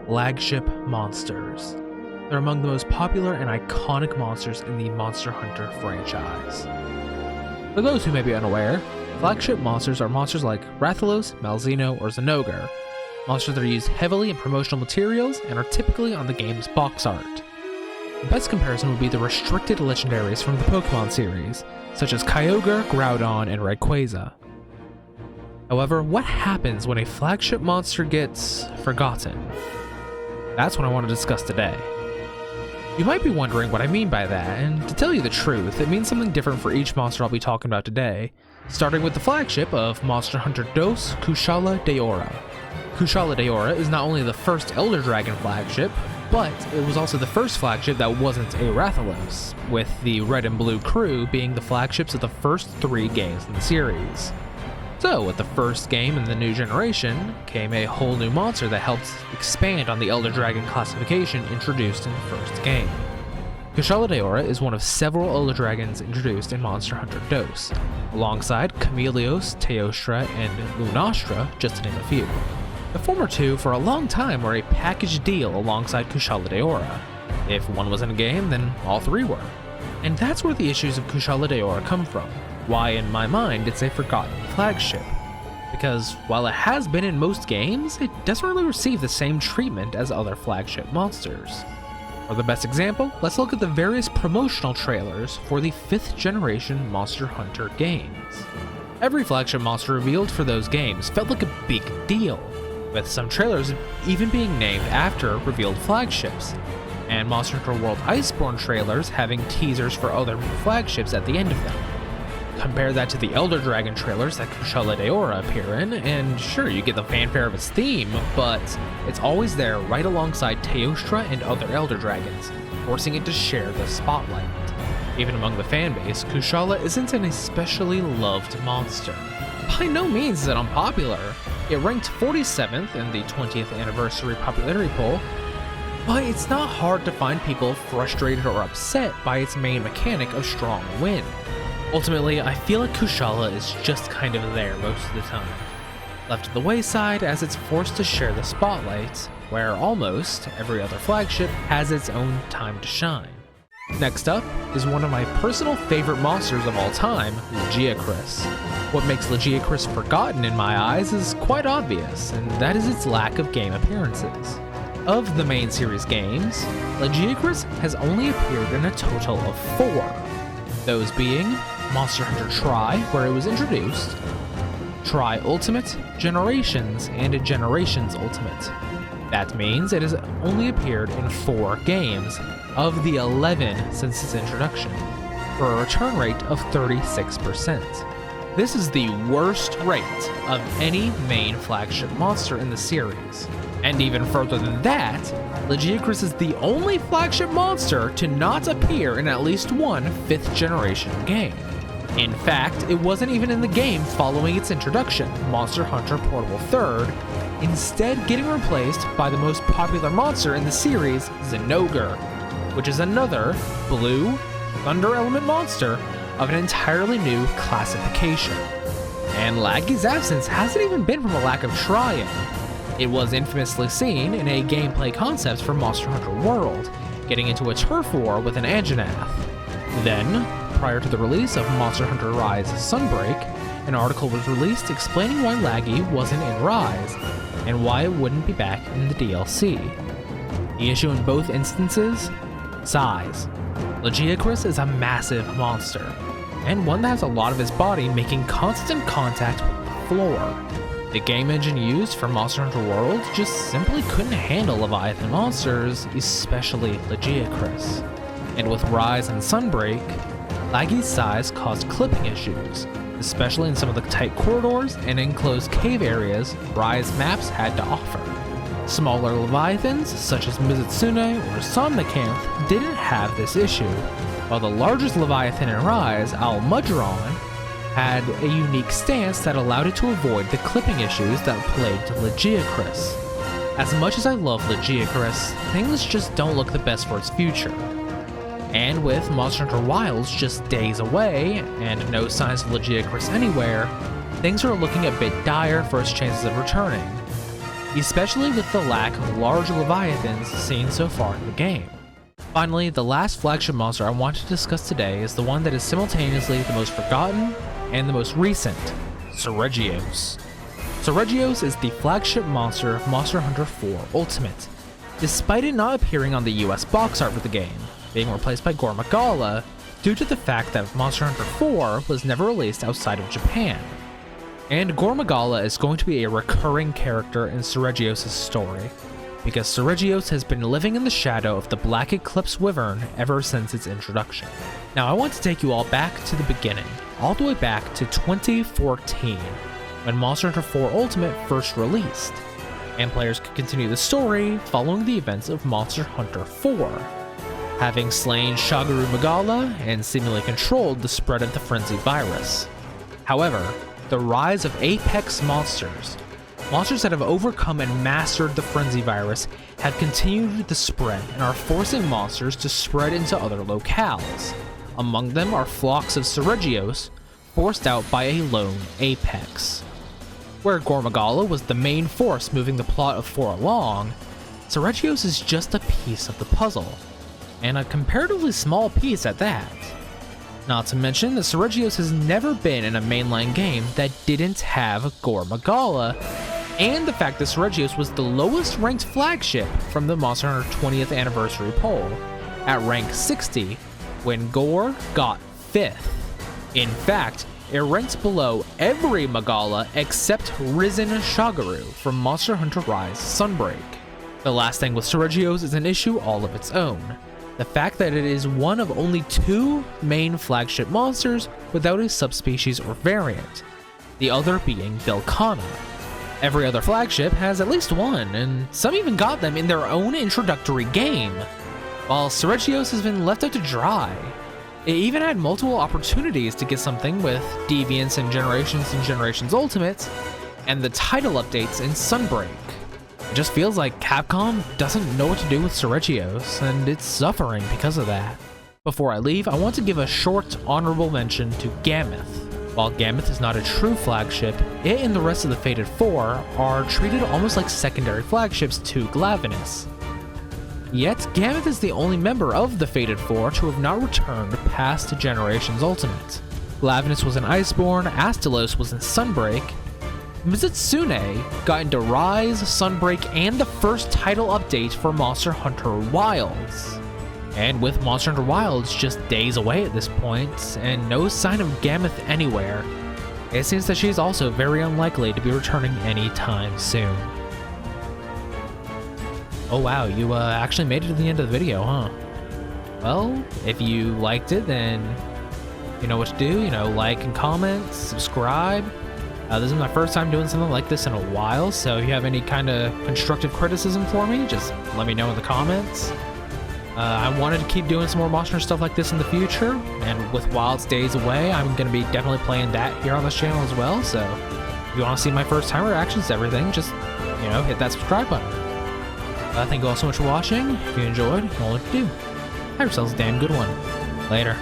Flagship Monsters. They're among the most popular and iconic monsters in the Monster Hunter franchise. For those who may be unaware, Flagship Monsters are monsters like Rathalos, Malzeno, or Zinogre, monsters that are used heavily in promotional materials and are typically on the game's box art. The best comparison would be the restricted legendaries from the Pokemon series, such as Kyogre, Groudon, and Rayquaza. However, what happens when a flagship monster gets forgotten? That's what I want to discuss today. You might be wondering what I mean by that, and to tell you the truth, it means something different for each monster I'll be talking about today, starting with the flagship of Monster Hunter DOS, Kushala Daora. Kushala Daora is not only the first Elder Dragon flagship, but it was also the first flagship that wasn't a Rathalos, with the red and blue crew being the flagships of the first 3 games in the series. So, with the first game in the new generation, came a whole new monster that helped expand on the Elder Dragon classification introduced in the first game. Kushala Daora is one of several Elder Dragons introduced in Monster Hunter DOS, alongside Chameleos, Teostra, and Lunastra, just to name a few. The former two, for a long time, were a package deal alongside Kushala Daora. If one was in a game, then all 3 were. And that's where the issues of Kushala Daora come from. Why, in my mind, it's a forgotten flagship. Because while it has been in most games, it doesn't really receive the same treatment as other flagship monsters. For the best example, let's look at the various promotional trailers for the 5th generation Monster Hunter games. Every flagship monster revealed for those games felt like a big deal, with some trailers even being named after revealed flagships, and Monster Hunter World Iceborne trailers having teasers for other flagships at the end of them. Compare that to the Elder Dragon trailers that Kushala Daora appear in, and sure, you get the fanfare of its theme, but it's always there right alongside Teostra and other Elder Dragons, forcing it to share the spotlight. Even among the fanbase, Kushala isn't an especially loved monster. By no means is it unpopular. It ranked 47th in the 20th anniversary popularity poll, but it's not hard to find people frustrated or upset by its main mechanic of strong wind. Ultimately, I feel like Kushala is just kind of there most of the time, left to the wayside as it's forced to share the spotlight, where almost every other flagship has its own time to shine. Next up is one of my personal favorite monsters of all time, Lagiacrus. What makes Lagiacrus forgotten in my eyes is quite obvious, and that is its lack of game appearances. Of the main series games, Lagiacrus has only appeared in a total of 4, those being Monster Hunter Tri, where it was introduced, Tri Ultimate, Generations, and Generations Ultimate. That means it has only appeared in 4 games, of the 11 since its introduction, for a return rate of 36%. This is the worst rate of any main flagship monster in the series. And even further than that, Lagiacrus is the only flagship monster to not appear in at least one 5th generation game. In fact, it wasn't even in the game following its introduction, Monster Hunter Portable 3rd, instead getting replaced by the most popular monster in the series, Zinogre, which is another blue thunder element monster of an entirely new classification. And Laggy's absence hasn't even been from a lack of trying. It was infamously seen in a gameplay concept for Monster Hunter World, getting into a turf war with an Anjanath. Then, prior to the release of Monster Hunter Rise Sunbreak, an article was released explaining why Laggy wasn't in Rise, and why it wouldn't be back in the DLC. The issue in both instances? Size. Lagiacrus is a massive monster, and one that has a lot of his body making constant contact with the floor. The game engine used for Monster Hunter World just simply couldn't handle Leviathan monsters, especially Lagiacrus. And with Rise and Sunbreak, Laggy's size caused clipping issues, especially in some of the tight corridors and enclosed cave areas Rise maps had to offer. Smaller Leviathans, such as Mizutsune or Somnicanth, didn't have this issue, while the largest Leviathan in Rise, Al-Mudron, had a unique stance that allowed it to avoid the clipping issues that plagued Lagiacrus. As much as I love Lagiacrus, things just don't look the best for its future. And with Monster Hunter Wilds just days away, and no signs of Lagiacrus anywhere, things are looking a bit dire for its chances of returning. especially with the lack of large leviathans seen so far in the game. Finally, the last flagship monster I want to discuss today is the one that is simultaneously the most forgotten and the most recent, Seregios. Seregios is the flagship monster of Monster Hunter 4 Ultimate, despite it not appearing on the US box art for the game, being replaced by Gore Magala due to the fact that Monster Hunter 4 was never released outside of Japan. And Gore Magala is going to be a recurring character in Seregios' story, because Seregios has been living in the shadow of the Black Eclipse Wyvern ever since its introduction. Now I want to take you all back to the beginning, all the way back to 2014, when Monster Hunter 4 Ultimate first released, and players could continue the story following the events of Monster Hunter 4, having slain Shagaru Magala and seemingly controlled the spread of the Frenzy virus. However, the rise of apex monsters that have overcome and mastered the Frenzy virus, have continued the spread and are forcing monsters to spread into other locales. Among them are flocks of Seregios, forced out by a lone apex. Where Gore Magala was the main force moving the plot of 4 along, Seregios is just a piece of the puzzle, and a comparatively small piece at that. Not to mention that Seregios has never been in a mainline game that didn't have Gore Magala, and the fact that Seregios was the lowest ranked flagship from the Monster Hunter 20th anniversary poll, at rank 60, when Gore got 5th. In fact, it ranks below every Magala except Risen Shagaru from Monster Hunter Rise Sunbreak. The last thing with Seregios is an issue all of its own. The fact that it is one of only 2 main flagship monsters without a subspecies or variant, the other being Vilcana. Every other flagship has at least one, and some even got them in their own introductory game, while Seregios has been left out to dry. It even had multiple opportunities to get something with Deviants and Generations Ultimate, and the title updates in Sunbreak. It just feels like Capcom doesn't know what to do with Seregios, and it's suffering because of that. Before I leave, I want to give a short honorable mention to Gammoth. While Gammoth is not a true flagship, it and the rest of the Fated 4 are treated almost like secondary flagships to Glavenus. Yet, Gammoth is the only member of the Fated 4 to have not returned past Generations Ultimate. Glavenus was in Iceborne, Astalos was in Sunbreak, Mizitsune got into Rise, Sunbreak, and the first title update for Monster Hunter Wilds. And with Monster Hunter Wilds just days away at this point, and no sign of Gammoth anywhere, it seems that she's also very unlikely to be returning anytime soon. Oh wow, you actually made it to the end of the video, huh? Well, if you liked it, then you know what to do, like and comment, subscribe. This is my first time doing something like this in a while, so if you have any kind of constructive criticism for me, just let me know in the comments. I wanted to keep doing some more Monster Hunter stuff like this in the future, and with Wilds days away, I'm going to be definitely playing that here on this channel as well, so if you want to see my first time reactions to everything, just, hit that subscribe button. Thank you all so much for watching. If you enjoyed, you know what to do. Have yourselves a damn good one. Later.